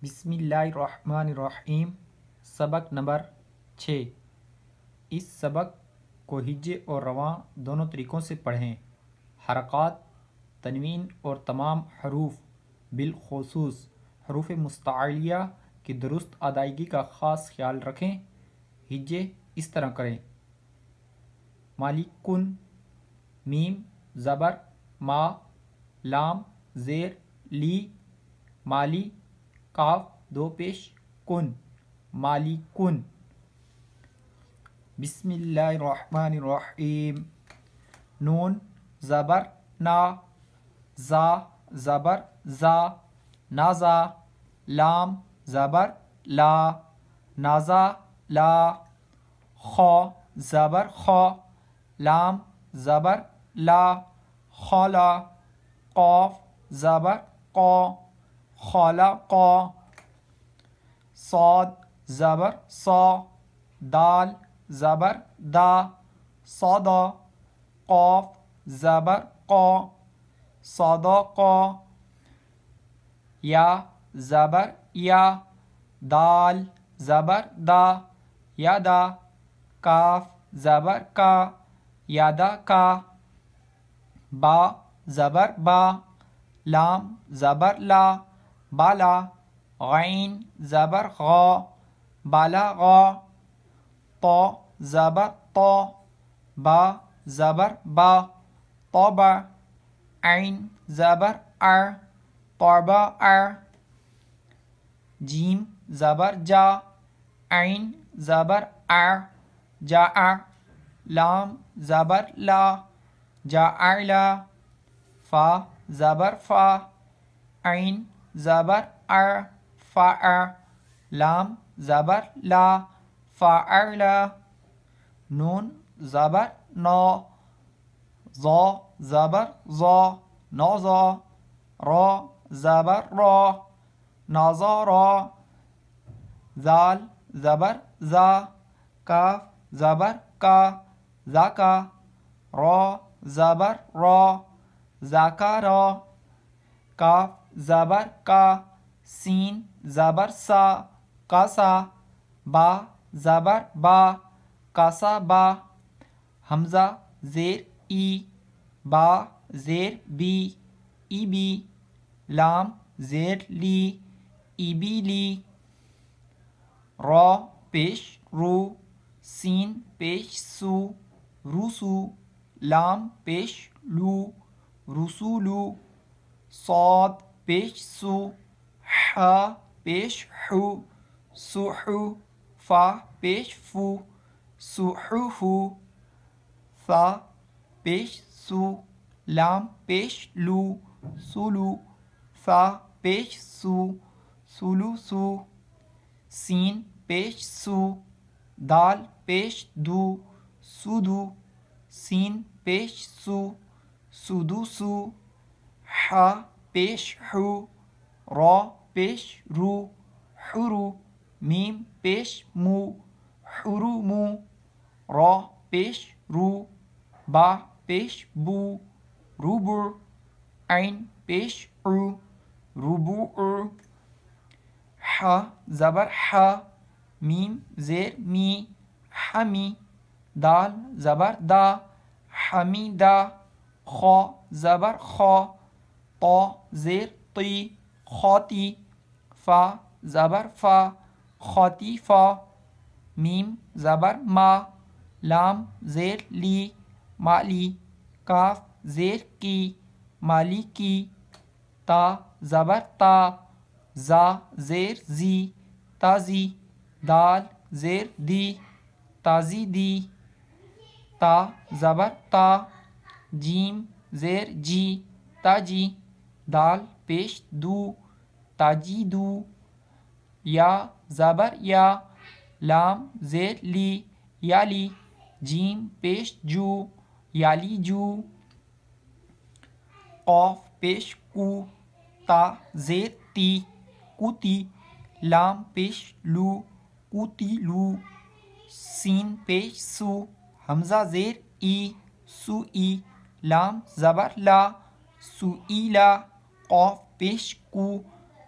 بسم اللہ الرحمن الرحیم۔ سبق نمبر 6۔ اس سبق کو ہجے اور رواں دونوں طریقوں سے پڑھیں۔ حرکات، تنوین اور تمام حروف بالخصوص حروف مستعلیہ کی درست ادائیگی کا خاص خیال رکھیں۔ ہجے اس طرح کریں: مالکن، میم زبر ما، لام زیر لی، مالی کاف دو پیش کن، مالکن۔ بسم اللہ الرحمن الرحیم۔ نون زبر نا، زا زبر زا، نازا، لام زبر لا، نازا لا، خا زبر خا، لام زبر لا، خالا، قاف زبر قا، خالا قا، صاد زبر صا، دال زبر دا، صادا، قاف زبر قا، صادا قا، یا زبر یا، دال زبر دا، یادا، کاف زبر کا، یادا کا، با زبر با، لام زبر لا، بالا، غین زبر غا، بالا غا، طا زبر طا، با زبر با، طابع، عین زبر ار، طابع ار، جیم زبر جا، عین زبر ار، جاء، لام زبر لا، جاء لا، فا زبر فا، عین زبر ار، فاء، لام زبر لا، فاعلا، نون زبر نا، ظا زبر ظا، نازا، را زبر را، نازارا، زال زبر زا، کاف زبر کا، ذاکا، را زبر را، ذاکارا، کاف زبر کا، سین زبر سا، کاسا، با زبر با، کاسا با، حمزہ زیر ای، با زیر بی، ای بی، لام زیر لی، ای بی لی، را پیش رو، سین پیش سو، روسو، لام پیش لو، رسولو، صاد پیش سو، ح پیش حو، سوحو، فا پیش فو، سوحوفو، ثا پیش سو، لام پیش لو، سولو، ثا پیش سو، سولوسو، سین پیش سو، دال پیش دو، سودو، سین پیش سو، سودوسو، ح پیش حو، را پیش رو، حرو، میم پیش مو، حرومو، را پیش رو، با پیش بو، روبو، عین پیش عو، ربوع، ح زبر ح، میم زیر می، حمی، دال زبر دا، حمیدا، خا زبر خا، طا زیر طی، خاطی، فا زبر فا، خاطیفا، میم زبر ما، لام زیر لی، مالی، کاف زیر کی، مالی کی، تا زبر تا، زا زیر زی، تازی، دال زیر دی، تازی دی، تا زبر تا، جیم زیر جی، تاجی، دال پیش دو، تاجی دو، یا زبر یا، لام زیر لی، یالی، جیم پیش جو، یالی جو، قاف پیش کو، تا زیر تی، کوتی، لام پیش لو، کوتی لو، سین پیش سو، حمزہ زیر ای، سو ای، لام زبر لا، سو ای لا، قاف پیش کو،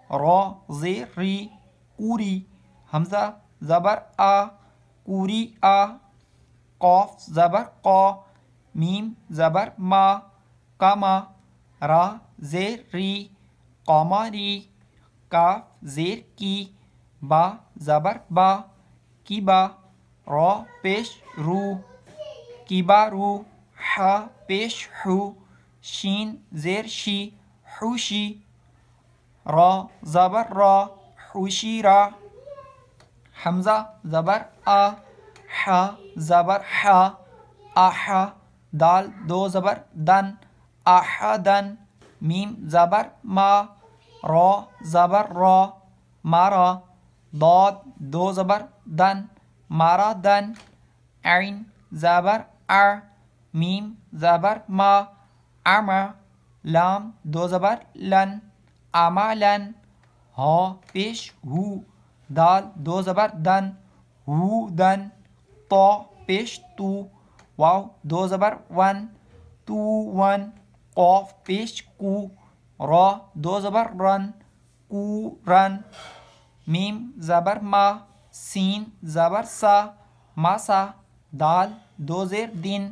را زیر ری کوری حمزہ زبر آ کوری آ قاف زبر قا میم زبر ما کاما را زیر ری قاماری کاف زیر کی با زبر با کیبا را پیش رو کیبارو حا پیش حو شین زیر شی حوشی را زبر را حوشیرا حمزہ زبر آ حا زبر حا آحا دال دو زبر دن آحدن میم زبر ما را زبر را مارا ضاد دو زبر دن مارا دن عین زبر ار میم زبر ما اما لام دو زبر لن امالن ها پیش ہو دال دو زبر دن ہو دن طا پیش تو واو دو زبر ون تو ون قاف پیش کو را دو زبر رن کو رن میم زبر ما سین زبر سا ماسا دال دو زیر دین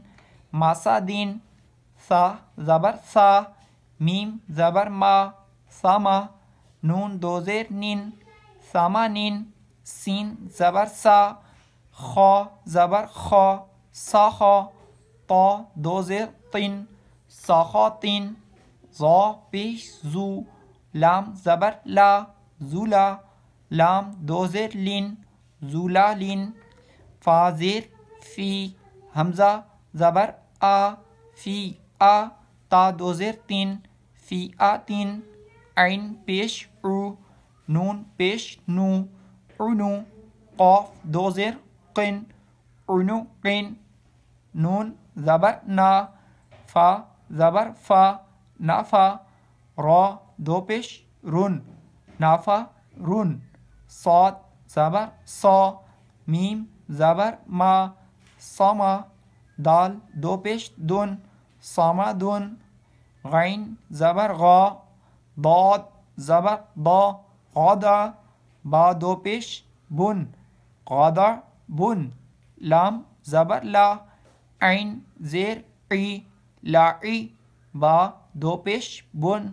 ماسا دین سا زبر سا میم زبر ما ساما نون دو زیر نین سامانین سین زبر سا خا زبر خا ساخا طا دو زیر تین ساخاتین ظا پیش زو لام زبر لا زولا لام دو زیر لین زولا لین فا زیر فی حمزہ زبر آ فی آ تا دو زیر تین فی آتین عین پیش او نون پیش نو عنو قاف دو زیر قن عنو قن نون زبر نا فا زبر فا نافا را دو پیش رن نافا رن صاد زبر صا میم زبر ما صاما دال دو پیش دن صاما دن غین زبر غا ضاد زبر ضا غادا با دو پیش بن غادا بن لام زبر لا عین زیر عی لاعی با دو پیش بن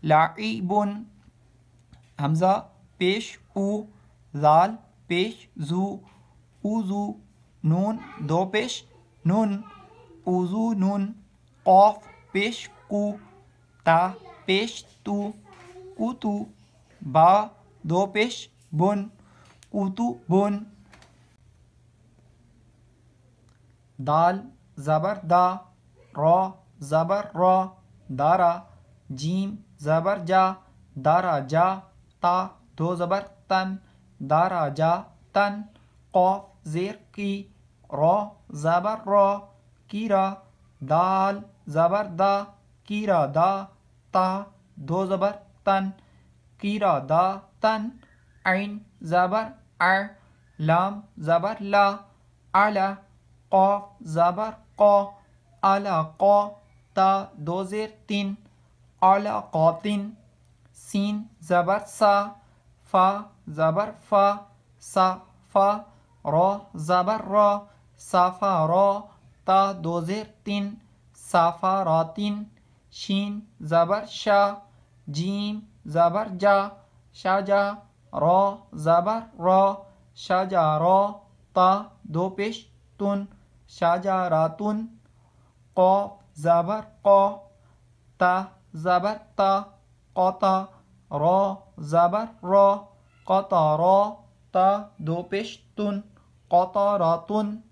لاعی بن حمزہ پیش او زال پیش زو اوزو نون دو پیش نون اوزو نون قاف پیش کو تا پیش تو کوتو با دو پیش بن کوتو بن دال زبر دا را زبر را دارا جیم زبر جا دارا جا تا دو زبر تن دارا جا تن قاف زیر کی را زبر را کیرا دال زبر دا کیرا دا تا دو زبر تن کیرا دا تن عین زبر ار لام زبر لا اعلی قاف زبر قا اعلی قا تا دو زیر تین اعلی قاتین سین زبر سا فا زبر فا سا فا را زبر را صافا را تا دو زیر تین صافاراتین شین زبر شا جیم زبر جا شاجا را زبر را شاجا را تا دو پیش تن شاجاراتن قاف زبر قا تا زبر تا قطا را زبر را قطا را تا دو پیش تن قطاراتن